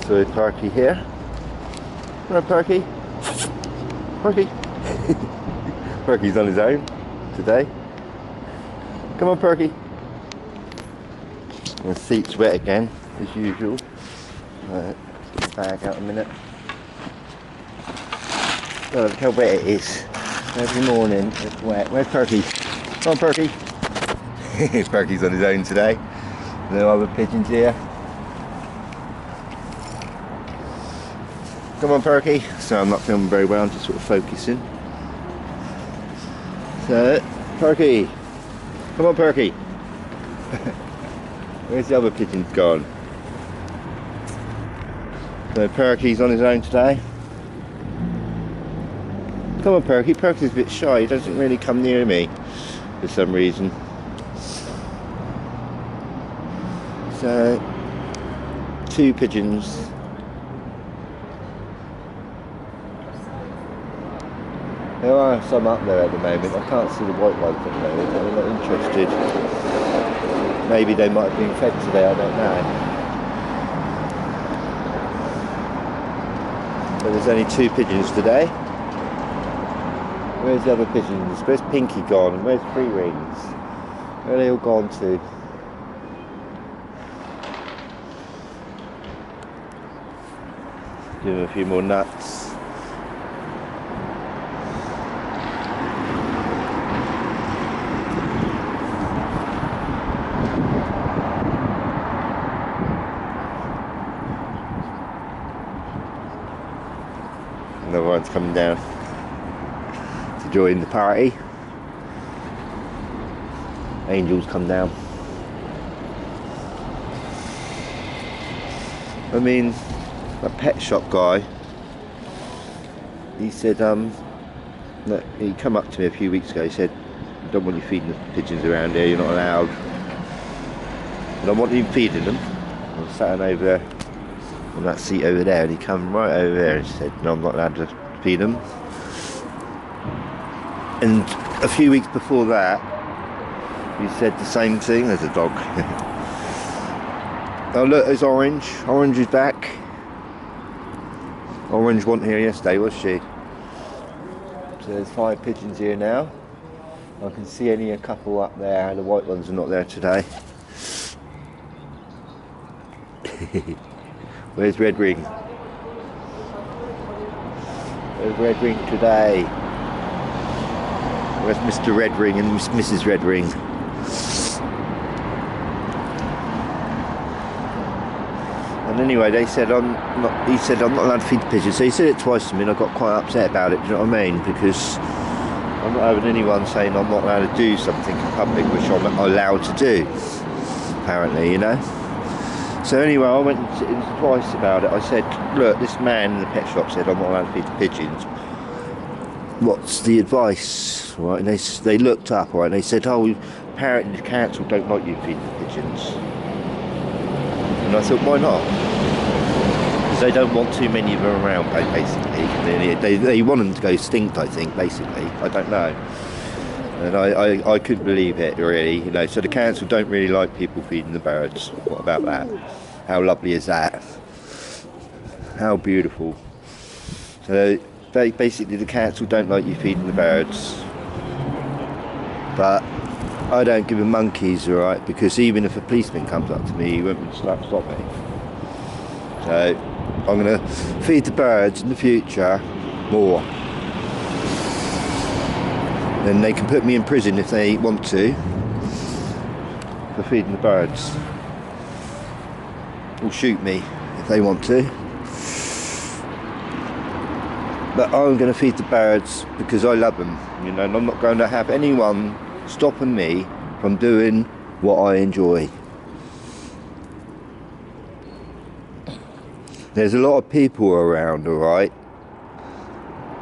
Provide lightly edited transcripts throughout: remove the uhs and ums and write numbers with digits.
So Parky here. Come on, Parky. Parky. Parky's on his own today. Come on, Parky. The seat's wet again, as usual. Right, get the bag out a minute. Oh, look how wet it is. Every morning it's wet. Where's Parky? Come on, Parky. Parky's on his own today. No other pigeons here. Come on, Perky. So I'm not filming very well, I'm just sort of focusing. So, Perky. Come on, Perky. Where's the other pigeon gone? So Perky's on his own today. Come on, Perky. Perky's a bit shy, he doesn't really come near me for some reason. So, 2 pigeons. There are some up there at the moment. I can't see the white ones at the moment. I'm not interested. Maybe they might have been fed today, I don't know. But there's only 2 pigeons today. Where's the other pigeons? Where's Pinky gone? Where's Free Wings? Where are they all gone to? Give them a few more nuts. Another one's coming down to join the party. Angels come down. I mean, a pet shop guy, he said that he come up to me a few weeks ago. He said, I don't want you feeding the pigeons around here, you're not allowed. And I want you feeding them. I was sat over there on that seat over there, and he come right over there and said, no, I'm not allowed to feed them. And a few weeks before that, he said the same thing as a dog. Oh look, there's Orange. Orange is back. Orange wasn't here yesterday, was she? So there's 5 pigeons here now. I can see only a couple up there. The white ones are not there today. Where's Red Ring? Where's Red Ring today? Where's Mr. Red Ring and Mrs. Red Ring? And anyway, they said he said I'm not allowed to feed the pigeons. So he said it twice to me, and I got quite upset about it. Do you know what I mean? Because I'm not having anyone saying I'm not allowed to do something in public, which I'm allowed to do. Apparently, you know. So anyway, I went twice about it. I said, look, this man in the pet shop said I'm not allowed to feed the pigeons. What's the advice? Right? And they looked up, right? And they said, oh, apparently the council don't like you feeding the pigeons. And I thought, why not? Because they don't want too many of them around, basically. They want them to go extinct, I think, basically. I don't know. And I couldn't believe it, really. You know, so the council don't really like people feeding the birds. What about that? How lovely is that? How beautiful. So basically the council don't like you feeding the birds. But I don't give a monkeys, alright, because even if a policeman comes up to me, he won't stop me. So I'm going to feed the birds in the future more. Then they can put me in prison if they want to for feeding the birds. Or shoot me if they want to. But I'm going to feed the birds because I love them, you know, and I'm not going to have anyone stopping me from doing what I enjoy. There's a lot of people around, alright,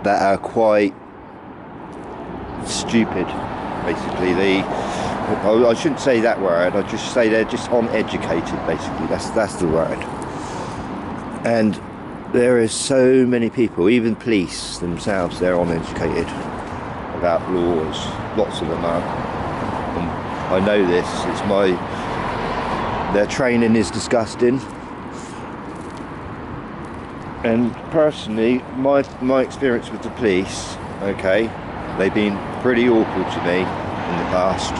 that are quite stupid, basically. I shouldn't say that word, I'd just say they're just uneducated, basically. That's the word. And there is so many people, even police themselves, they're uneducated about laws. Lots of them are. And I know this. Their training is disgusting. And personally, my experience with the police, okay, they've been pretty awful to me in the past,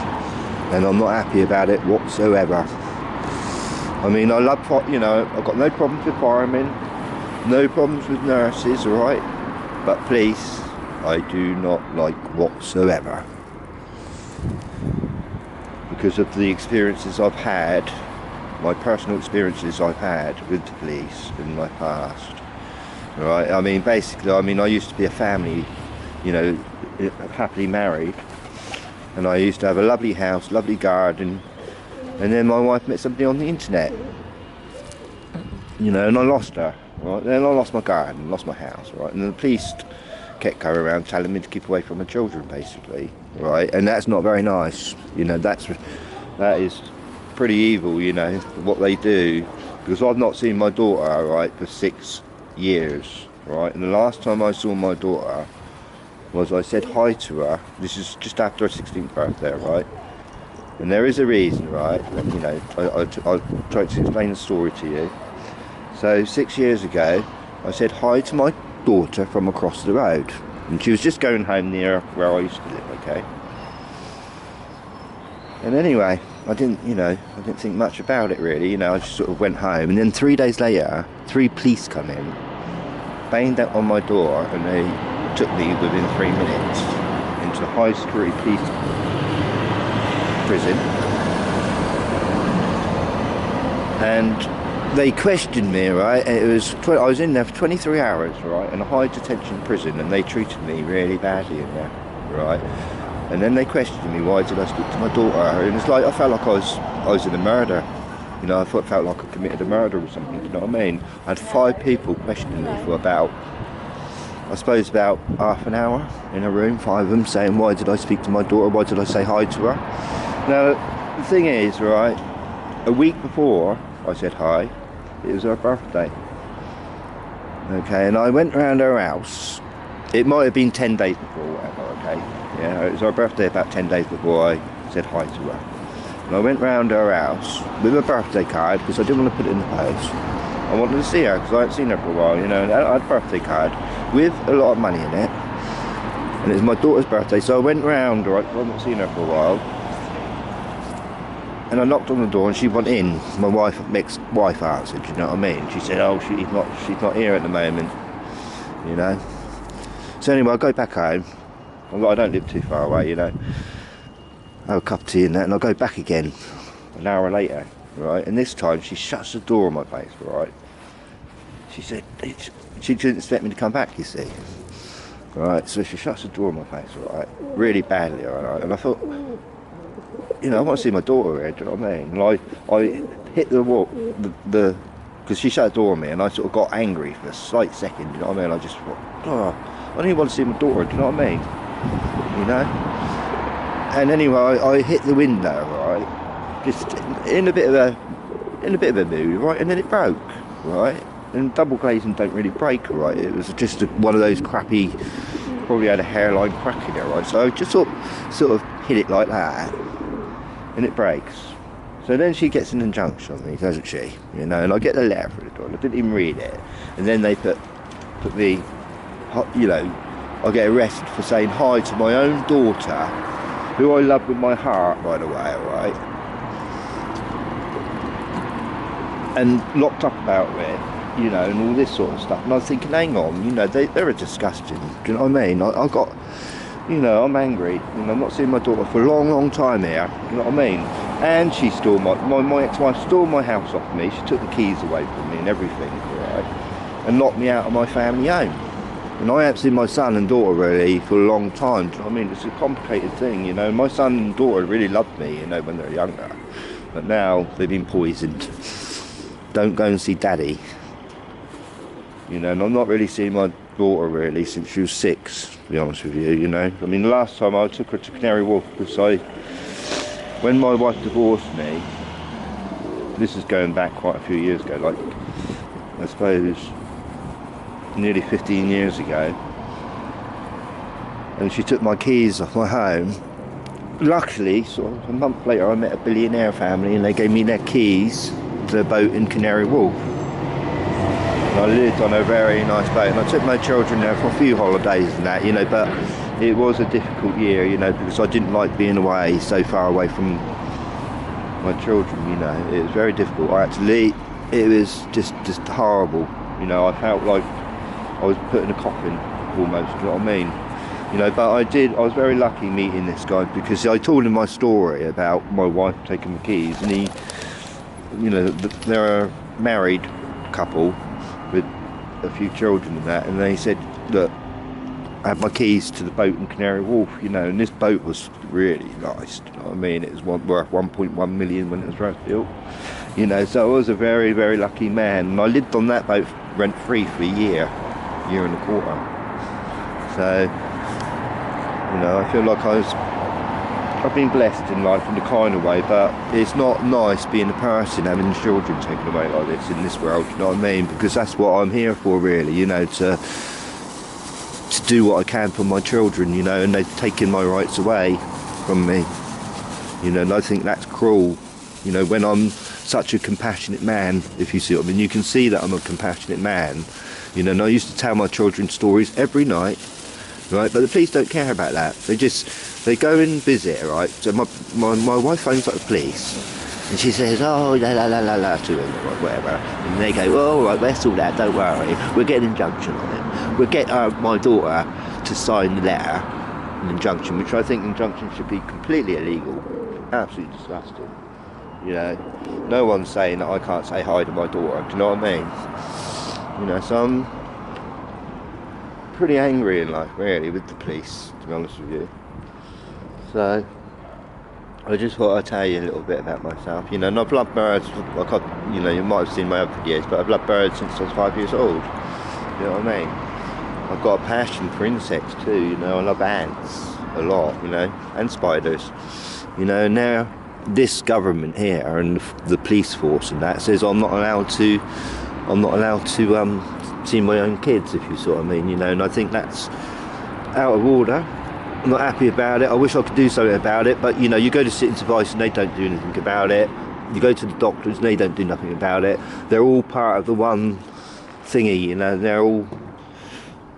and I'm not happy about it whatsoever. I mean, I love, you know, I've got no problems with firemen, no problems with nurses, alright, but police, I do not like whatsoever, because of the experiences I've had, my personal experiences I've had with the police in my past. Right, I mean, basically, I used to be a family, you know, happily married, and I used to have a lovely house, lovely garden, and then my wife met somebody on the internet, you know, and I lost her, right, then I lost my garden, lost my house, right, and the police kept going around telling me to keep away from my children, basically, right, and that's not very nice, you know, that is pretty evil, you know, what they do, because I've not seen my daughter, right, for 6 years, right, and the last time I saw my daughter was I said hi to her. This is just after her 16th birthday, right, and there is a reason, right, you know, I'll try to explain the story to you. So 6 years ago I said hi to my daughter from across the road, and she was just going home near where I used to live, okay, and anyway, I didn't think much about it really, you know, I just sort of went home, and then 3 days later 3 police come in, banged out on my door, and they took me within 3 minutes into a high security police prison, and they questioned me, right, and I was in there for 23 hours, right, in a high detention prison, and they treated me really badly in there, right, and then they questioned me, why did I speak to my daughter, and it's like, I felt like I was in a murder. You know, I felt like I committed a murder or something, you know what I mean? I had 5 people questioning me for about half an hour in a room, 5 of them saying, why did I speak to my daughter, why did I say hi to her? Now, the thing is, right, a week before I said hi, it was her birthday. Okay, and I went around her house, it might have been 10 days before, whatever, okay? Yeah, it was her birthday about 10 days before I said hi to her. And I went round her house with a birthday card, because I didn't want to put it in the post. I wanted to see her because I hadn't seen her for a while, you know, and I had a birthday card with a lot of money in it, and it was my daughter's birthday, so I went round, right, I hadn't seen her for a while, and I knocked on the door and she went in. My ex-wife answered, you know what I mean? She said, oh, she's not here at the moment, you know. So anyway, I go back home. I don't live too far away, you know. Have a cup of tea and that, and I'll go back again an hour later, right, and this time she shuts the door on my face, right. She said she didn't expect me to come back, you see, right, so she shuts the door on my face, right, really badly, right, and I thought, you know, I want to see my daughter here, do you know what I mean? And I hit the wall, because she shut the door on me, and I sort of got angry for a slight second, you know what I mean? I just thought, oh, I don't want to see my daughter, do you know what I mean? You know? And anyway, I hit the window, right, just in a bit of a mood, right, and then it broke, right, and double glazing don't really break, right, it was just one of those crappy, probably had a hairline crack in it, right, so I just sort of hit it like that, and it breaks. So then she gets an injunction on me, doesn't she, you know, and I get the letter through the door, and I didn't even read it, and then they put me, you know, I get arrested for saying hi to my own daughter, who I love with my heart, by the way, alright? And locked up about it, you know, and all this sort of stuff. And I was thinking, hang on, you know, they're disgusting. Do you know what I mean? I got, you know, I'm angry. You know, I'm not seeing my daughter for a long, long time here. You know what I mean? And she stole my ex-wife stole my house off me. She took the keys away from me and everything, right? And locked me out of my family home. And I haven't seen my son and daughter really for a long time, do you know what I mean? It's a complicated thing, you know. My son and daughter really loved me, you know, when they were younger. But now they've been poisoned. Don't go and see daddy. You know, and I'm not really seeing my daughter really since she was 6, to be honest with you, you know. I mean, the last time I took her to Canary Wharf because when my wife divorced me, this is going back quite a few years ago, like, I suppose, nearly 15 years ago, and she took my keys off my home. Luckily, sort of a month later, I met a billionaire family and they gave me their keys to the boat in Canary Wharf. and I lived on a very nice boat, and I took my children there for a few holidays and that, you know, but it was a difficult year, you know, because I didn't like being away, so far away from my children, you know. It was very difficult. I had to leave. It was just horrible, you know. I felt like I was put in a coffin almost, you know what I mean? You know, but I was very lucky meeting this guy, because I told him my story about my wife taking the keys, and he, you know, they're a married couple with a few children and that, and they said, look, I had my keys to the boat in Canary Wharf, you know, and this boat was really nice, you know what I mean? It was worth 1.1 million when it was first built, you know, so I was a very, very lucky man, and I lived on that boat rent-free for a year and a quarter. So, you know, I feel like I've been blessed in life in a kind of way, but it's not nice being a person having children taken away like this in this world, you know what I mean? Because that's what I'm here for, really, you know, to do what I can for my children, you know, and they've taken my rights away from me, you know, and I think that's cruel, you know, when I'm such a compassionate man, if you see what I mean. You can see that I'm a compassionate man, you know, and I used to tell my children stories every night, right, but the police don't care about that. They go and visit, right? So my wife phones up the police, and she says, oh, la la la la la, to him, or whatever, and they go, oh, all right, we'll sort that, don't worry, we'll get an injunction on it. We'll get my daughter to sign the letter, an injunction, which I think injunction should be completely illegal, absolutely disgusting. You know, no one's saying that I can't say hi to my daughter, do you know what I mean? You know, so I'm pretty angry in life, really, with the police, to be honest with you. So I just thought I'd tell you a little bit about myself, you know, and I've loved birds, you know, you might have seen my other videos, but I've loved birds since I was 5 years old, you know what I mean? I've got a passion for insects too, you know. I love ants a lot, you know, and spiders, you know. And now this government here and the police force and that says I'm not allowed to see my own kids, if you see what I mean, you know. And I think that's out of order. I'm not happy about it. I wish I could do something about it, but you know, you go to Citizens Advice and they don't do anything about it. You go to the doctors and they don't do nothing about it. They're all part of the one thingy, you know. They're all,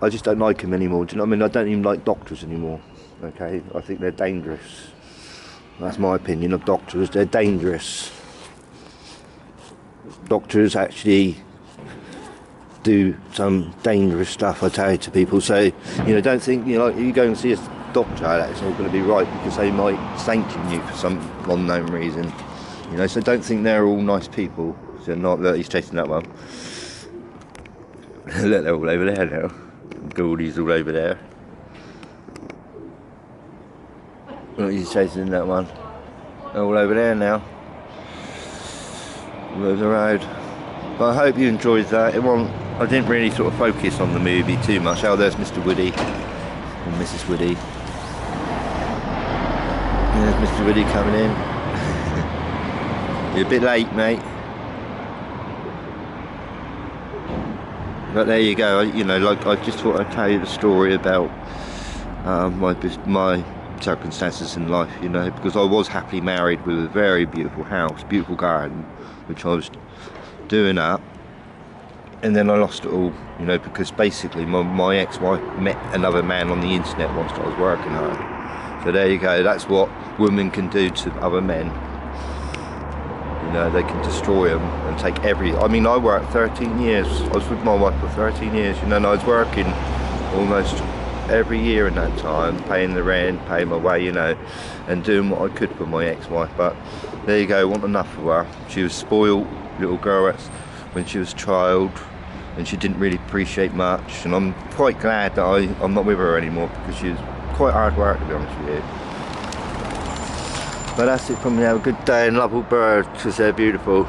I just don't like them anymore, do you know what I mean? I don't even like doctors anymore, okay? I think they're dangerous. That's my opinion of doctors. They're dangerous. Doctors actually do some dangerous stuff, I tell you, to people. So, you know, don't think, you know, like, you go and see a doctor, that's all going to be right, because they might sanction you for some unknown reason. You know, so don't think they're all nice people. So not, look, he's chasing that one. Look, they're all over there now. Gouldies all over there. Look, he's chasing that one. They're all over there now. All over the road. But I hope you enjoyed that. I didn't really sort of focus on the movie too much. Oh, there's Mr. Woody and Mrs. Woody. There's Mr. Woody coming in. You're a bit late, mate. But there you go. You know, like, I just thought I'd tell you the story about my circumstances in life, you know, because I was happily married with a very beautiful house, beautiful garden, which I was doing up, and then I lost it all, you know, because basically my ex-wife met another man on the internet whilst I was working hard. So there you go. That's what women can do to other men. You know, they can destroy them and take I mean, I worked 13 years. I was with my wife for 13 years, you know, and I was working almost every year in that time, paying the rent, paying my way, you know, and doing what I could for my ex-wife. But there you go, I want enough of her. She was spoiled little girl when she was a child, and she didn't really appreciate much, and I'm quite glad that I'm not with her anymore, because she was quite hard work, to be honest with you. But that's it from me. Have a good day and love all birds, because they're beautiful.